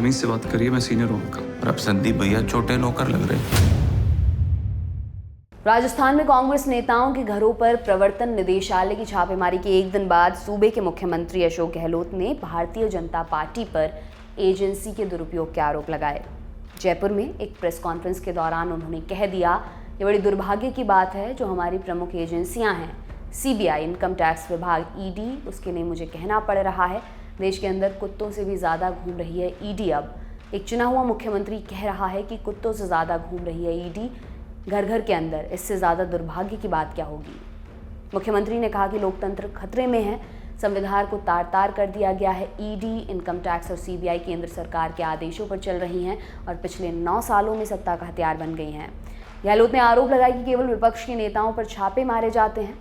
तमीज से बात करिए, मैं सीनियर हूँ आपका। और अब संदीप भैया छोटे नौकर लग रहे। राजस्थान में कांग्रेस नेताओं के घरों पर प्रवर्तन निदेशालय की छापेमारी के एक दिन बाद सूबे के मुख्यमंत्री अशोक गहलोत ने भारतीय जनता पार्टी पर एजेंसी के दुरुपयोग के आरोप लगाए। जयपुर में एक प्रेस कॉन्फ्रेंस के दौरान उन्होंने कह दिया, ये बड़ी दुर्भाग्य की बात है जो हमारी प्रमुख एजेंसियां हैं, सीबीआई, इनकम टैक्स विभाग, ईडी, उसके लिए मुझे कहना पड़ रहा है, देश के अंदर कुत्तों से भी ज़्यादा घूम रही है ईडी। अब एक चुना हुआ मुख्यमंत्री कह रहा है कि कुत्तों से ज़्यादा घूम रही है ईडी घर घर के अंदर, इससे ज़्यादा दुर्भाग्य की बात क्या होगी। मुख्यमंत्री ने कहा कि लोकतंत्र खतरे में है, संविधान को तार तार कर दिया गया है। ईडी, इनकम टैक्स और सीबीआई केंद्र सरकार के आदेशों पर चल रही हैं और पिछले 9 सालों में सत्ता का हथियार बन गई हैं। गहलोत ने आरोप लगाया कि केवल विपक्ष के नेताओं पर छापे मारे जाते हैं।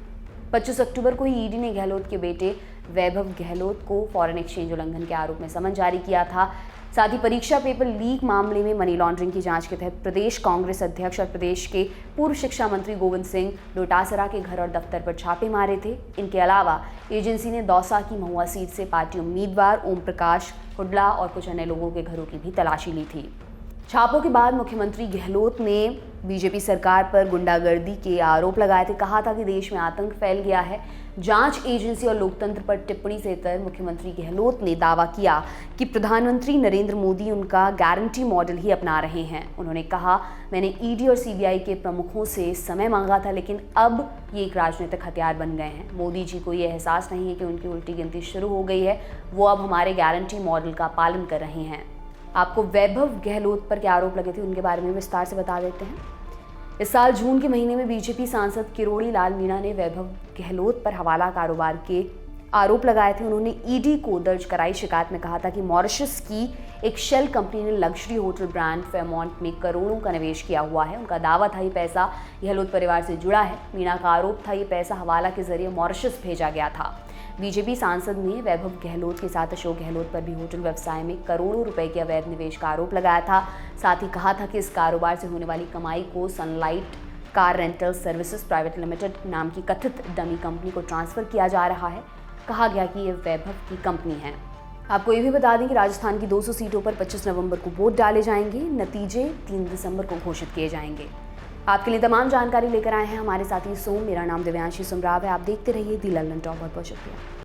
25 अक्टूबर को ही ईडी ने गहलोत के बेटे वैभव गहलोत को फॉरेन एक्सचेंज उल्लंघन के आरोप में समन जारी किया था। साथ ही परीक्षा पेपर लीक मामले में मनी लॉन्ड्रिंग की जांच के तहत प्रदेश कांग्रेस अध्यक्ष और प्रदेश के पूर्व शिक्षा मंत्री गोविंद सिंह डोटासरा के घर और दफ्तर पर छापे मारे थे। इनके अलावा एजेंसी ने दौसा की महुआ सीट से पार्टी उम्मीदवार ओम प्रकाश हुड्डा और कुछ अन्य लोगों के घरों की भी तलाशी ली थी। छापों के बाद मुख्यमंत्री गहलोत ने बीजेपी सरकार पर गुंडागर्दी के आरोप लगाए थे। कहा था कि देश में आतंक फैल गया है। जांच एजेंसी और लोकतंत्र पर टिप्पणी से तर मुख्यमंत्री गहलोत ने दावा किया कि प्रधानमंत्री नरेंद्र मोदी उनका गारंटी मॉडल ही अपना रहे हैं। उन्होंने कहा, मैंने ईडी और सीबीआई के प्रमुखों से समय मांगा था, लेकिन अब ये एक राजनीतिक हथियार बन गए हैं। मोदी जी को ये एहसास नहीं है कि उनकी उल्टी गिनती शुरू हो गई है, वो अब हमारे गारंटी मॉडल का पालन कर रहे हैं। आपको वैभव गहलोत पर क्या आरोप लगे थे उनके बारे में विस्तार से बता देते हैं। इस साल जून के महीने में बीजेपी सांसद किरोड़ी लाल मीणा ने वैभव गहलोत पर हवाला कारोबार के आरोप लगाए थे। उन्होंने ईडी को दर्ज कराई शिकायत में कहा था कि मॉरिशस की एक शेल कंपनी ने लग्जरी होटल ब्रांड फेयरमाउंट में करोड़ों का निवेश किया हुआ है। उनका दावा था ये पैसा गहलोत परिवार से जुड़ा है। मीणा का आरोप था ये पैसा हवाला के जरिए मॉरिशस भेजा गया था। बीजेपी सांसद ने वैभव गहलोत के साथ अशोक गहलोत पर भी होटल व्यवसाय में करोड़ों रुपए के अवैध निवेश का आरोप लगाया था। साथ ही कहा था कि इस कारोबार से होने वाली कमाई को sunlight car rental services private limited नाम की कथित डमी कंपनी को ट्रांसफर किया जा रहा है। कहा गया कि ये वैभव की कंपनी है। आपको ये भी बता दें कि राजस्थान की 200 सीटों पर 25 नवंबर को वोट डाले जाएंगे। नतीजे 3 दिसंबर को घोषित किए जाएंगे। आपके लिए तमाम जानकारी लेकर आए हैं हमारे साथी सोम। मेरा नाम दिव्यांशी सुमराव है। आप देखते रहिए दी लल्लन टॉप। बहुत बहुत शुक्रिया।